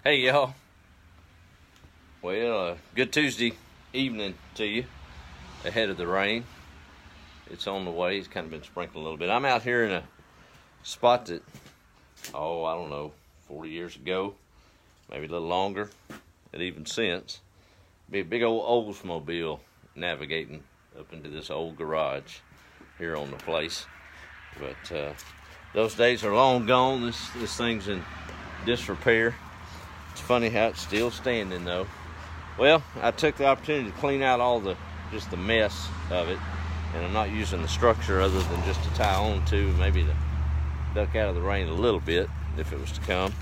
Hey y'all. Well, good Tuesday evening to you ahead of the rain. It's on the way. It's kind of been sprinkling a little bit. I'm out here in a spot that, I don't know, 40 years ago, maybe a little longer, and even since, be a big old Oldsmobile navigating up into this old garage here on the place. But those days are long gone. This thing's in disrepair. It's funny how it's still standing though. Well, I took the opportunity to clean out just the mess of it, and I'm not using the structure other than just to tie on to, maybe to duck out of the rain a little bit if it was to come.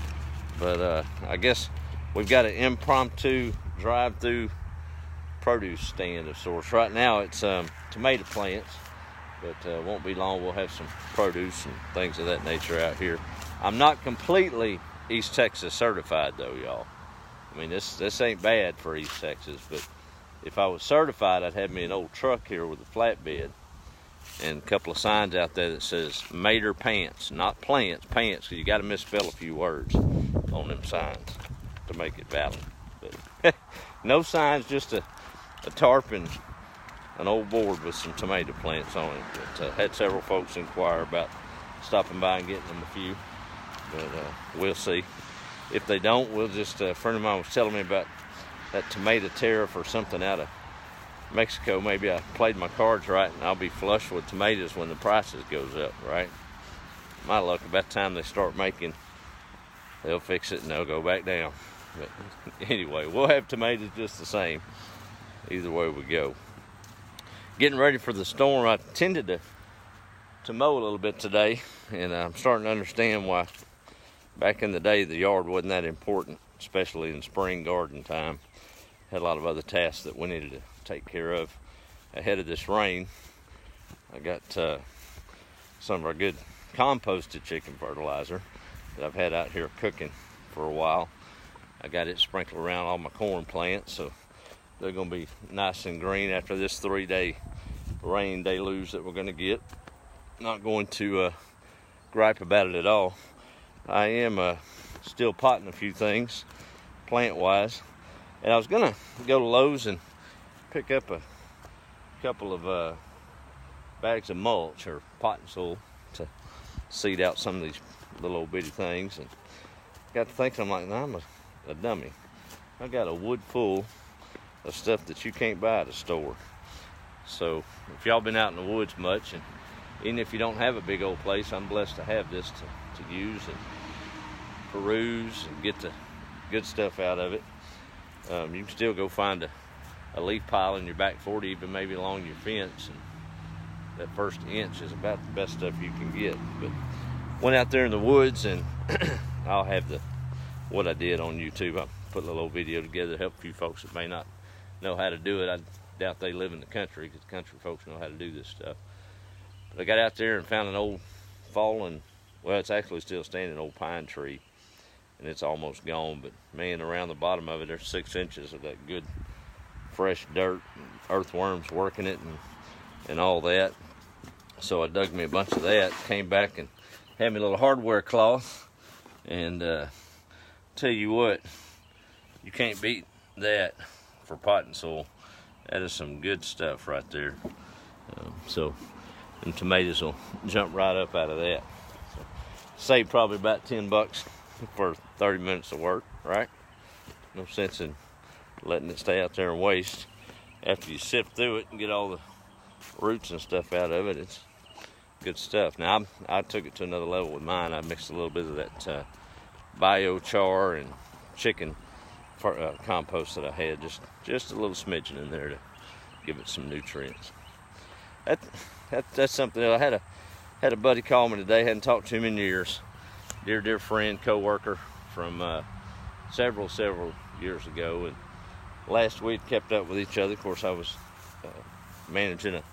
But I guess we've got an impromptu drive-through produce stand of sorts. Right now it's tomato plants, but won't be long we'll have some produce and things of that nature out here. I'm not completely East Texas certified though, y'all. I mean, this ain't bad for East Texas, but if I was certified, I'd have me an old truck here with a flatbed and a couple of signs out there that says Mater Pants, not plants, pants, because you got to misspell a few words on them signs to make it valid. But no signs, just a tarp and an old board with some tomato plants on it. But had several folks inquire about stopping by and getting them a few. But we'll see. If they don't, we'll just, a friend of mine was telling me about that tomato tariff or something out of Mexico. Maybe I played my cards right and I'll be flush with tomatoes when the prices goes up, right? My luck, about the time they start making, they'll fix it and they'll go back down. But anyway, we'll have tomatoes just the same, either way we go. Getting ready for the storm. I tended to mow a little bit today, and I'm starting to understand why back in the day the yard wasn't that important, especially in spring garden time. Had a lot of other tasks that we needed to take care of ahead of this rain. I got some of our good composted chicken fertilizer that I've had out here cooking for a while. I got it sprinkled around all my corn plants, so they're going to be nice and green after this 3-day rain deluge that we're going to get. Not going to gripe about it at all. I am still potting a few things plant-wise, and I was going to go to Lowe's and pick up a couple of bags of mulch or potting soil to seed out some of these little old bitty things, and got to thinking, I'm like, nah, I'm a dummy. I got a wood full of stuff that you can't buy at a store. So if y'all been out in the woods much, and even if you don't have a big old place, I'm blessed to have this to use and peruse and get the good stuff out of it. You can still go find a leaf pile in your back 40, even maybe along your fence, and that first inch is about the best stuff you can get. But went out there in the woods, and I'll have what I did on YouTube. I put a little video together to help a few folks that may not know how to do it. I doubt they live in the country, because country folks know how to do this stuff. But I got out there and found an old fallen, well, it's actually still standing, old pine tree, and it's almost gone. But man, around the bottom of it, there's 6 inches of that good fresh dirt, and earthworms working it and all that. So I dug me a bunch of that, came back and had me a little hardware cloth, and tell you what, you can't beat that for potting soil. That is some good stuff right there. So them tomatoes will jump right up out of that. So, save probably about $10 for 30 minutes of work, right? No sense in letting it stay out there and waste. After you sift through it and get all the roots and stuff out of it, it's good stuff. Now I took it to another level with mine. I mixed a little bit of that biochar and chicken compost that I had, just a little smidgen in there to give it some nutrients. That's something that I had a buddy call me today. Hadn't talked to him in years. Dear friend, co-worker from several years ago, and last week kept up with each other. Of course, I was managing a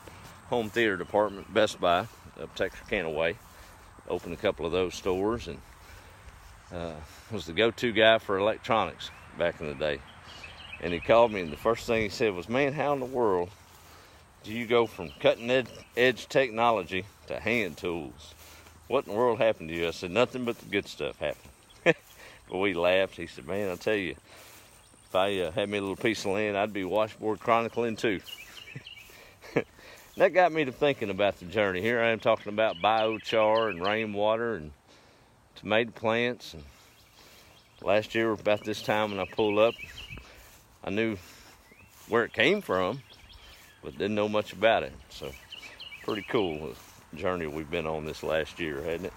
home theater department, Best Buy, up Texarkana way. Opened a couple of those stores, and was the go-to guy for electronics back in the day. And he called me, and the first thing he said was, man, how in the world do you go from cutting edge technology to hand tools? What in the world happened to you? I said, nothing but the good stuff happened. But we laughed. He said, man, I'll tell you, if I had me a little piece of land, I'd be washboard chronicling too. That got me to thinking about the journey. Here I am talking about biochar and rainwater and tomato plants. And last year, about this time when I pulled up, I knew where it came from, but didn't know much about it. So pretty cool the journey we've been on this last year, hasn't it?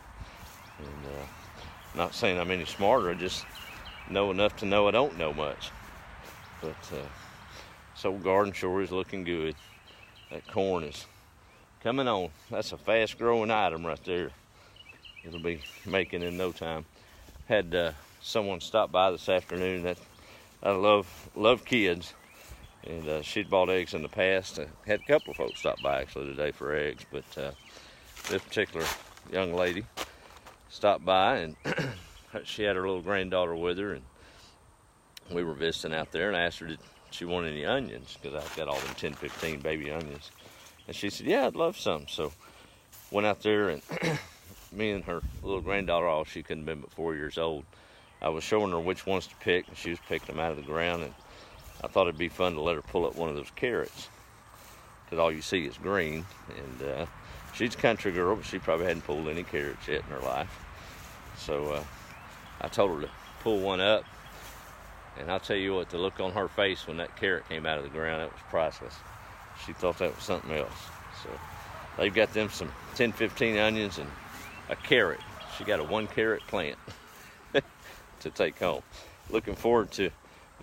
And not saying I'm any smarter, I just know enough to know I don't know much. But this old garden sure is looking good. That corn is coming on. That's a fast growing item right there. It'll be making in no time. Had someone stop by this afternoon that I love kids, and she'd bought eggs in the past. Had a couple of folks stop by actually today for eggs, but this particular young lady stopped by, and she had her little granddaughter with her, and we were visiting out there, and I asked her did she want any onions, because I've got all them 10, 15 baby onions. And she said, yeah, I'd love some. So went out there, and me and her little granddaughter, she couldn't have been but 4 years old, I was showing her which ones to pick, and she was picking them out of the ground, and I thought it'd be fun to let her pull up one of those carrots, because all you see is green. And she's a country girl, but she probably hadn't pulled any carrots yet in her life. So I told her to pull one up, and I'll tell you what, the look on her face when that carrot came out of the ground, it was priceless. She thought that was something else. So they've got them some 10, 15 onions and a carrot. She got a 1 carrot plant to take home. Looking forward to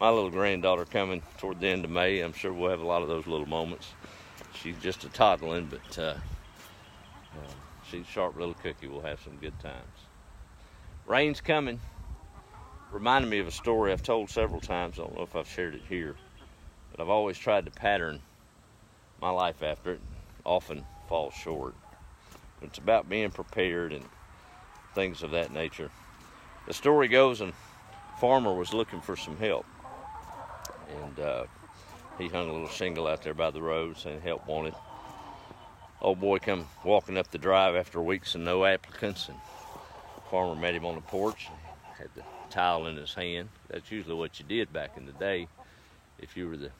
my little granddaughter coming toward the end of May. I'm sure we'll have a lot of those little moments. She's just a toddling, but she's a sharp little cookie. We'll have some good times. Rain's coming. Reminded me of a story I've told several times. I don't know if I've shared it here, but I've always tried to pattern my life after it. Often falls short. It's about being prepared and things of that nature. The story goes, a farmer was looking for some help, and he hung a little shingle out there by the road saying help wanted. Old boy come walking up the drive after weeks and no applicants, and the farmer met him on the porch, had the towel in his hand. That's usually what you did back in the day. If you were the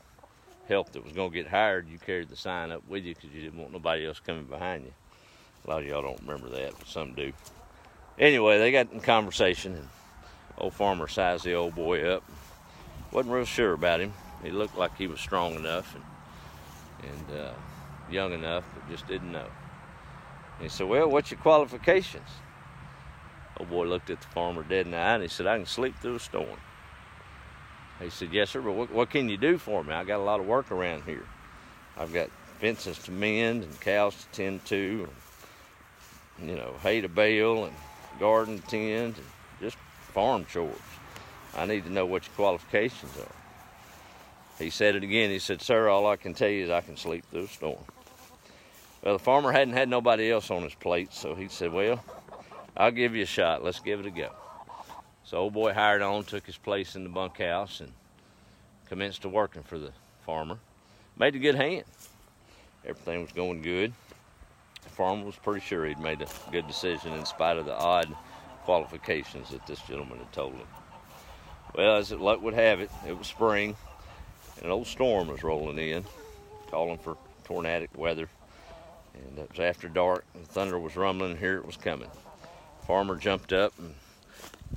help that was going to get hired, you carried the sign up with you because you didn't want nobody else coming behind you. A lot of y'all don't remember that, but some do. Anyway, they got in conversation, and old farmer sized the old boy up. Wasn't real sure about him. He looked like he was strong enough and young enough, but just didn't know. And he said, well, what's your qualifications? Old boy looked at the farmer dead in the eye, and he said, I can sleep through a storm. He said, yes, sir, but what can you do for me? I got a lot of work around here. I've got fences to mend and cows to tend to, and, hay to bale and garden to tend, and just farm chores. I need to know what your qualifications are. He said it again. He said, sir, all I can tell you is I can sleep through a storm. Well, the farmer hadn't had nobody else on his plate, so he said, well, I'll give you a shot. Let's give it a go. So old boy hired on, took his place in the bunkhouse, and commenced to working for the farmer. Made a good hand. Everything was going good. The farmer was pretty sure he'd made a good decision in spite of the odd qualifications that this gentleman had told him. Well, as luck would have it, it was spring, and an old storm was rolling in, calling for tornadic weather. And it was after dark, and the thunder was rumbling, and here it was coming. Farmer jumped up, and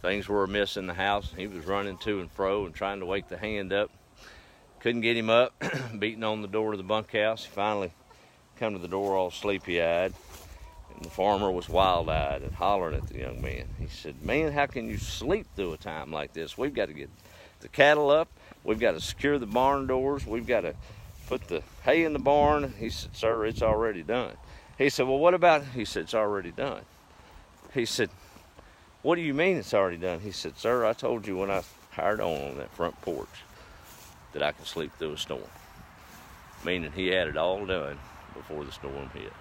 things were amiss in the house. He was running to and fro and trying to wake the hand up. Couldn't get him up, beating on the door of the bunkhouse. He finally come to the door all sleepy-eyed, and the farmer was wild-eyed and hollering at the young man. He said, man, how can you sleep through a time like this? We've got to get the cattle up. We've got to secure the barn doors. We've got to put the hay in the barn. He said, sir, it's already done. He said, well, what about it? He said, it's already done. He said, what do you mean it's already done? He said, sir, I told you when I hired on that front porch that I can sleep through a storm. Meaning he had it all done before the storm hit.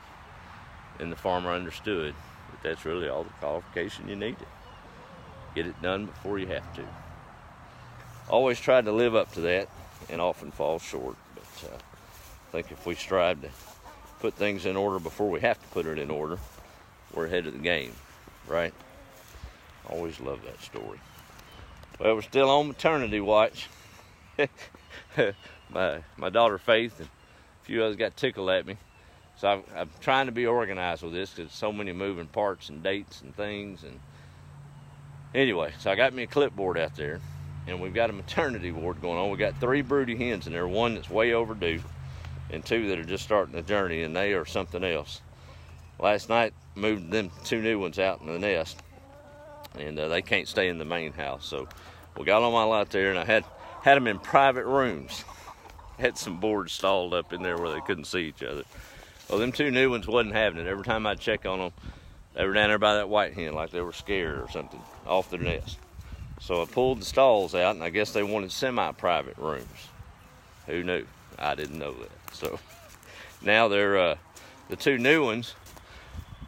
And the farmer understood that that's really all the qualification you needed. Get it done before you have to. Always tried to live up to that and often fall short. But I think if we strive to put things in order before we have to put it in order, we're ahead of the game, right? Always love that story. Well, we're still on maternity watch. my daughter Faith and a few others got tickled at me. So I'm trying to be organized with this because so many moving parts and dates and things. And anyway, so I got me a clipboard out there, and we've got a maternity ward going on. We got 3 broody hens in there, 1 that's way overdue, and 2 that are just starting the journey, and they are something else. Last night, moved them 2 new ones out in the nest, and they can't stay in the main house. So we got them all out there, and I had them in private rooms. Had some boards stalled up in there where they couldn't see each other. Well, them 2 new ones wasn't having it. Every time I'd check on them, they were down there by that white hen like they were scared or something off their nest. So I pulled the stalls out, and I guess they wanted semi-private rooms. Who knew? I didn't know that. So now they're the 2 new ones.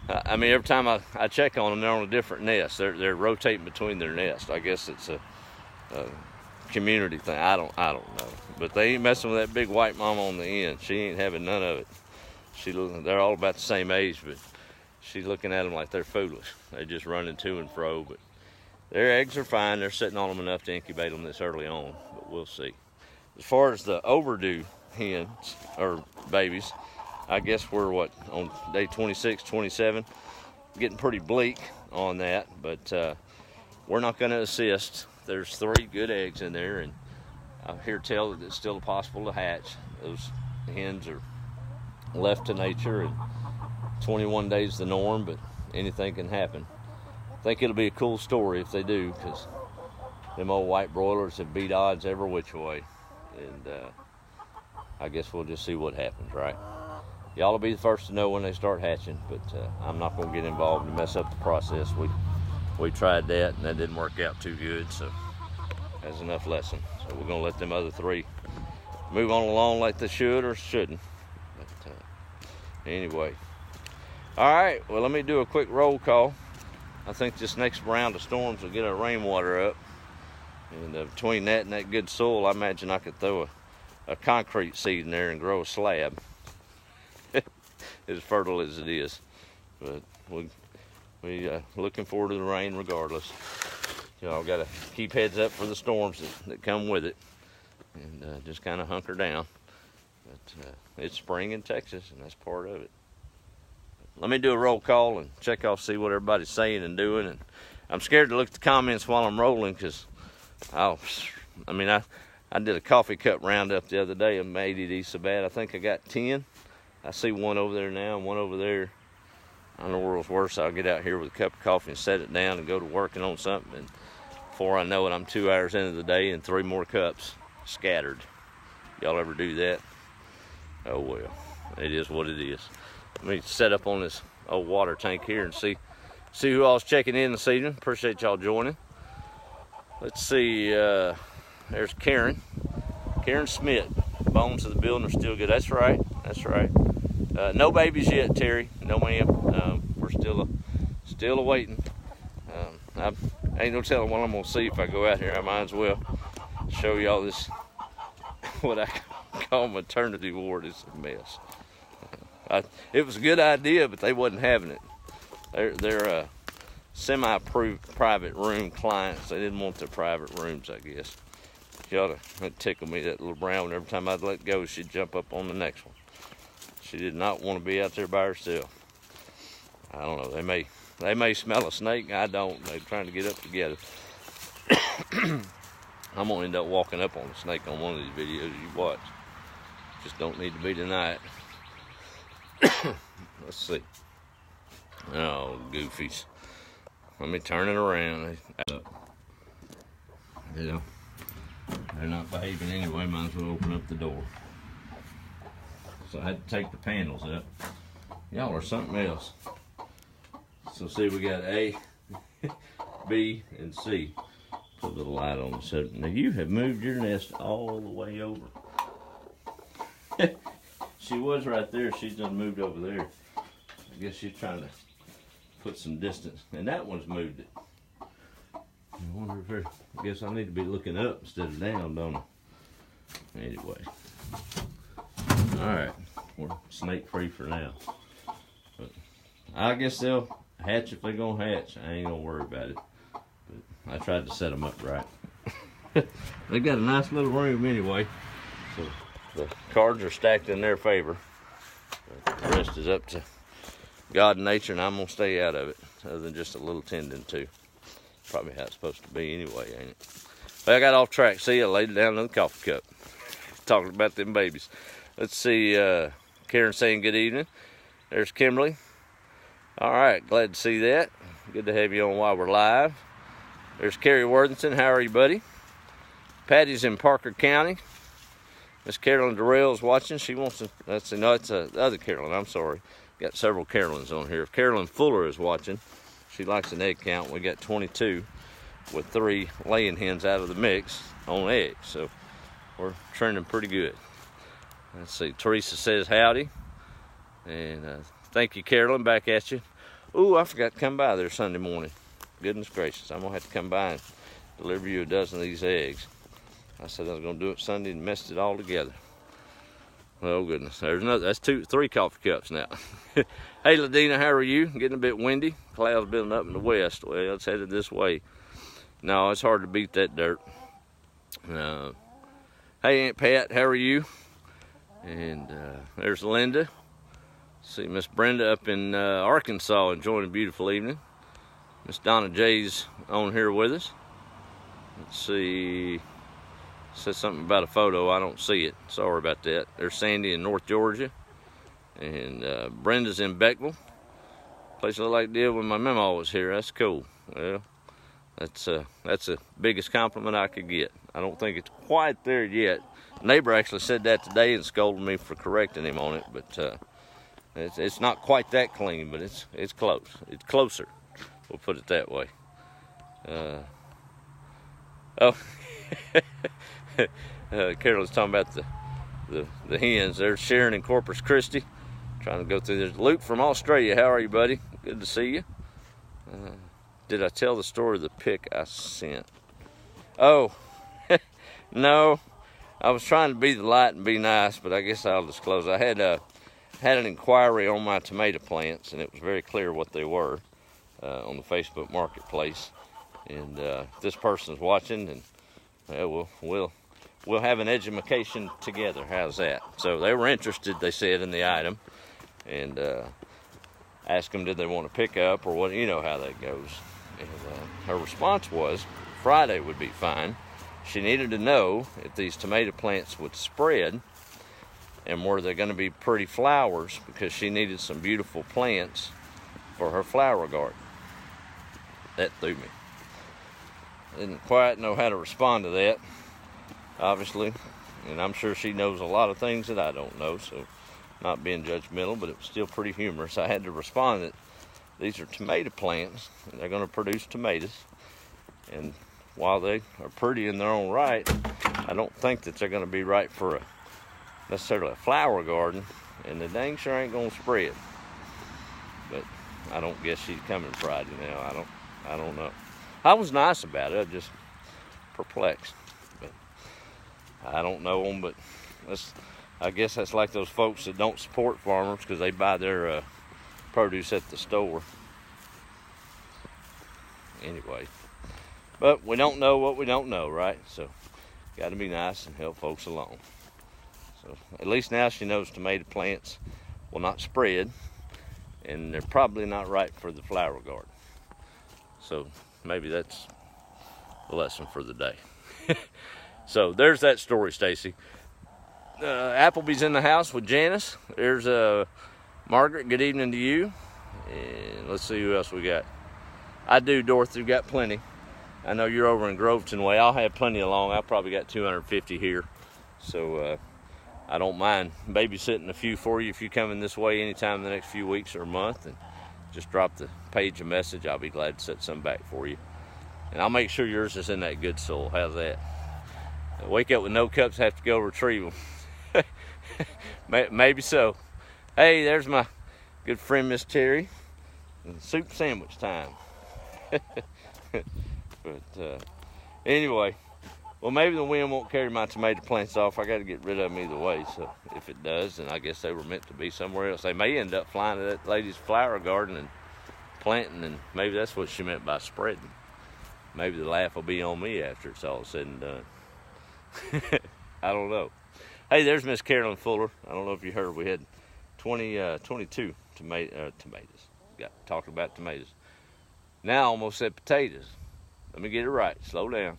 I mean, every time I check on them, they're on a different nest. They're rotating between their nests. I guess it's a community thing. I don't know. But they ain't messing with that big white mama on the end. She ain't having none of it. They're all about the same age, but she's looking at them like they're foolish. They're just running to and fro, but their eggs are fine. They're sitting on them enough to incubate them this early on, but we'll see. As far as the overdue hens, or babies, I guess we're, on day 26, 27? Getting pretty bleak on that, but we're not going to assist. There's 3 good eggs in there, and I hear tell that it's still possible to hatch. Those hens are left to nature, and 21 days the norm, but anything can happen. I think it'll be a cool story if they do, because them old white broilers have beat odds every which way, and I guess we'll just see what happens, right? Y'all will be the first to know when they start hatching, but I'm not going to get involved and mess up the process. We tried that, and that didn't work out too good, so that's enough lesson. So we're going to let them other 3 move on along like they should or shouldn't. But anyway. All right, well, let me do a quick roll call. I think this next round of storms will get our rainwater up. And between that and that good soil, I imagine I could throw a concrete seed in there and grow a slab. As fertile as it is. But we looking forward to the rain regardless. Y'all got to keep heads up for the storms that come with it, and just kind of hunker down. But it's spring in Texas, and that's part of it. Let me do a roll call and check off, see what everybody's saying and doing. And I'm scared to look at the comments while I'm rolling, because I did a coffee cup roundup the other day, and my ADD so bad. I think I got 10. I see 1 over there now and 1 over there. I don't know where it's worse. I'll get out here with a cup of coffee and set it down and go to working on something. And before I know it, I'm 2 hours into the day and 3 more cups scattered. Y'all ever do that? Oh well, it is what it is. Let me set up on this old water tank here and see who all's checking in this evening. Appreciate y'all joining. Let's see. There's Karen Smith. Bones of the building are still good. That's right. That's right. No babies yet, Terry. No, ma'am. We're still awaiting. I ain't no telling what I'm gonna see if I go out here. I might as well show y'all this. What I call maternity ward is a mess. It was a good idea, but they wasn't having it. They're semi-private room clients. They didn't want their private rooms, I guess. She ought to tickle me, that little brown one. Every time I'd let go, she'd jump up on the next one. She did not want to be out there by herself. I don't know. They may smell a snake. I don't. They're trying to get up together. I'm gonna end up walking up on a snake on one of these videos you watch. Just don't need to be tonight. Let's see. Oh, goofies. Let me turn it around. Yeah. They're not behaving anyway, might as well open up the door. So I had to take the panels up. Y'all are something else. So see, we got A, B, and C. Put a little light on this. Now you have moved your nest all the way over. She was right there. She's done moved over there. I guess she's trying to put some distance. And that one's moved it. I wonder if I guess I need to be looking up instead of down, don't I? Anyway. Alright. We're snake free for now. But I guess they'll hatch if they're going to hatch. I ain't going to worry about it. But I tried to set them up right. They got a nice little room anyway. So the cards are stacked in their favor. The rest is up to God and nature, and I'm gonna stay out of it, other than just a little tending to. Probably how it's supposed to be anyway, ain't it? But I got off track. See, I laid it down in the coffee cup. Talking about them babies. Let's see, Karen saying good evening. There's Kimberly. All right, glad to see that. Good to have you on while we're live. There's Kerry Worthington. How are you, buddy? Patty's in Parker County. Miss Carolyn Durrell's watching. She wants to, that's the other Carolyn, I'm sorry. Got several Carolyns on here. Carolyn Fuller is watching. She likes an egg count. We got 22 with 3 laying hens out of the mix on eggs. So we're trending pretty good. Let's see, Teresa says howdy. And thank you, Carolyn, back at you. Ooh, I forgot to come by there Sunday morning. Goodness gracious, I'm gonna have to come by and deliver you a dozen of these eggs. I said I was gonna do it Sunday and messed it all together. Oh goodness, there's another, that's 3 coffee cups now. Hey Ladina, how are you? Getting a bit windy. Clouds building up in the west. Well, it's headed this way. No, it's hard to beat that dirt. Hey Aunt Pat, how are you? And there's Linda. See Miss Brenda up in Arkansas enjoying a beautiful evening. Miss Donna J's on here with us. Let's see. Says something about a photo. I don't see it. Sorry about that. There's Sandy in North Georgia. And Brenda's in Beckville. Place I like to deal when my mama was here. That's cool. Well, that's the biggest compliment I could get. I don't think it's quite there yet. Neighbor actually said that today and scolded me for correcting him on it. But it's not quite that clean, but it's close. It's closer. We'll put it that way. Oh. Carolyn's talking about the hens. There's Sharon in Corpus Christi. Trying to go through this. Luke from Australia. How are you, buddy? Good to see you. Did I tell the story of the pic I sent? Oh, no. I was trying to be the light and be nice, but I guess I'll disclose. I had an inquiry on my tomato plants, and it was very clear what they were on the Facebook Marketplace. And this person's watching, and we'll have an education together. How's that? So they were interested, they said, in the item, and asked them did they want to pick up or what. You know how that goes. And her response was Friday would be fine. She needed to know if these tomato plants would spread and were there going to be pretty flowers, because she needed some beautiful plants for her flower garden. That threw me. Didn't quite know how to respond to that, obviously, and I'm sure she knows a lot of things that I don't know, so not being judgmental, but it was still pretty humorous. I had to respond that these are tomato plants, and they're going to produce tomatoes, and while they are pretty in their own right, I don't think that they're going to be right for necessarily a flower garden, and they dang sure ain't going to spread. But I don't guess she's coming Friday now. I don't know. I was nice about it. I just perplexed. But I don't know them, but I guess that's like those folks that don't support farmers because they buy their produce at the store. Anyway, but we don't know what we don't know, right? So got to be nice and help folks along. So at least now she knows tomato plants will not spread, and they're probably not right for the flower garden. So maybe that's the lesson for the day. So there's that story, Stacy. Applebee's in the house with Janice. There's Margaret. Good evening to you. And let's see who else we got. I do, Dorothy. We've got plenty. I know you're over in Groveton way. I'll have plenty along. I've probably got 250 here. So I don't mind babysitting a few for you if you're coming this way anytime in the next few weeks or a month. And just drop the page a message. I'll be glad to set some back for you. And I'll make sure yours is in that good soil. How's that? Wake up with no cups, have to go retrieve them. Maybe so. Hey, there's my good friend Miss Terry. And soup sandwich time. But anyway, well, maybe the wind won't carry my tomato plants off. I got to get rid of them either way. So if it does, then I guess they were meant to be somewhere else. They may end up flying to that lady's flower garden and planting, and maybe that's what she meant by spreading. maybe the laugh will be on me after it's all said and done. I don't know. Hey, there's Miss Carolyn Fuller. I don't know if you heard, we had 22 tomatoes. Talked about tomatoes. Now almost said potatoes. Let me get it right. Slow down.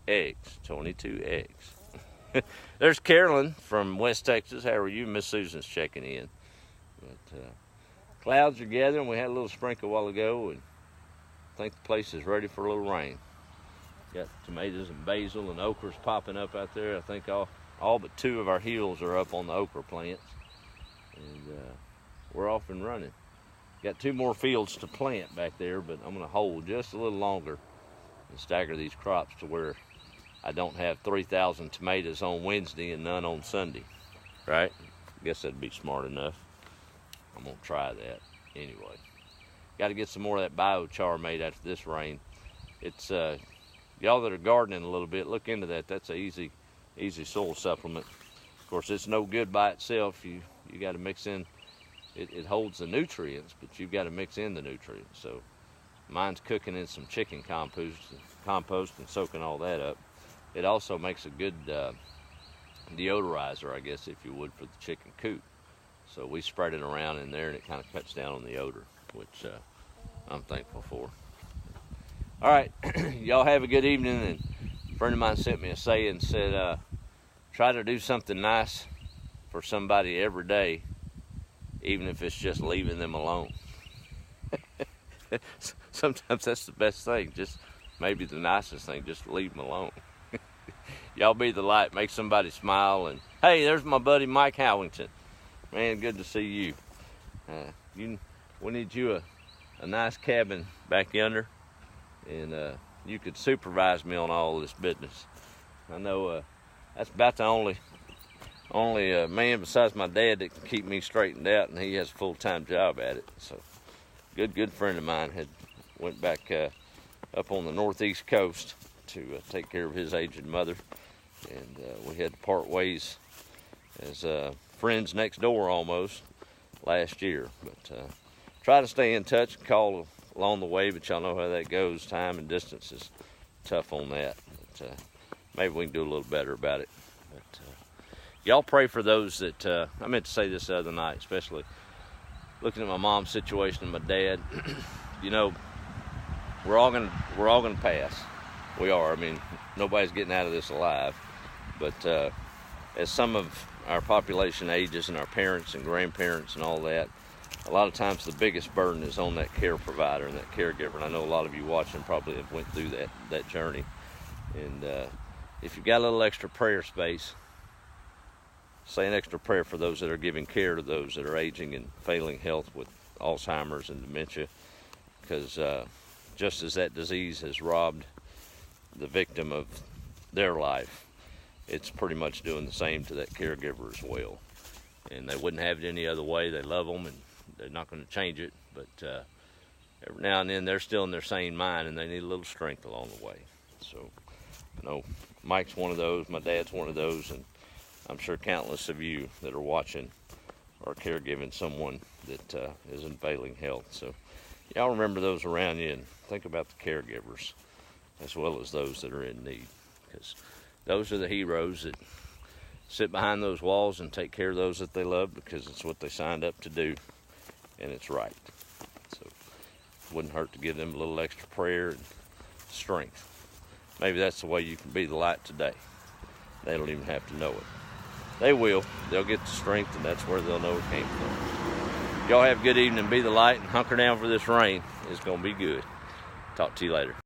Eggs. 22 eggs. There's Carolyn from West Texas. How are you? Miss Susan's checking in. But clouds are gathering. We had a little sprinkle a while ago, and I think the place is ready for a little rain. Got tomatoes and basil and okras popping up out there. I think all but 2 of our hills are up on the okra plants. And we're off and running. Got 2 more fields to plant back there, but I'm going to hold just a little longer and stagger these crops to where I don't have 3,000 tomatoes on Wednesday and none on Sunday, right? I guess that'd be smart enough. I'm going to try that anyway. Got to get some more of that biochar made after this rain. It's, y'all that are gardening a little bit, look into that. That's an easy soil supplement. Of course, it's no good by itself. You got to mix in. It holds the nutrients, but you've got to mix in the nutrients. So mine's cooking in some chicken compost and soaking all that up. It also makes a good deodorizer, I guess, if you would, for the chicken coop. So we spread it around in there, and it kind of cuts down on the odor, which I'm thankful for. All right, y'all have a good evening. And a friend of mine sent me a saying and said, try to do something nice for somebody every day, even if it's just leaving them alone. Sometimes that's the best thing, just maybe the nicest thing, just leave them alone. Y'all be the light, make somebody smile. And hey, there's my buddy Mike Howington. Man, good to see you. We need you a nice cabin back yonder, and you could supervise me on all this business. I know that's about the only man besides my dad that can keep me straightened out, and he has a full-time job at it. So good friend of mine went back up on the northeast coast to take care of his aged mother, and we had to part ways as friends next door almost last year. But try to stay in touch and call along the way, but y'all know how that goes. Time and distance is tough on that. But maybe we can do a little better about it. But y'all pray for those that I meant to say this the other night, especially looking at my mom's situation and my dad. You know, we're all gonna pass. We are. I mean, nobody's getting out of this alive. But as some of our population ages, and our parents and grandparents and all that, a lot of times the biggest burden is on that care provider and that caregiver. And I know a lot of you watching probably have went through that journey. And if you've got a little extra prayer space, say an extra prayer for those that are giving care to those that are aging and failing health with Alzheimer's and dementia, because just as that disease has robbed the victim of their life, it's pretty much doing the same to that caregiver as well. And they wouldn't have it any other way. They love them, and they're not going to change it. But every now and then, they're still in their sane mind, and they need a little strength along the way. So, you know, Mike's one of those. My dad's one of those. And I'm sure countless of you that are watching are caregiving someone that is in failing health. So y'all remember those around you, and think about the caregivers as well as those that are in need, because those are the heroes that sit behind those walls and take care of those that they love, because it's what they signed up to do, and it's right. So it wouldn't hurt to give them a little extra prayer and strength. Maybe that's the way you can be the light today. They don't even have to know it. They will. They'll get the strength, and that's where they'll know it came from. Y'all have a good evening. Be the light and hunker down for this rain. It's going to be good. Talk to you later.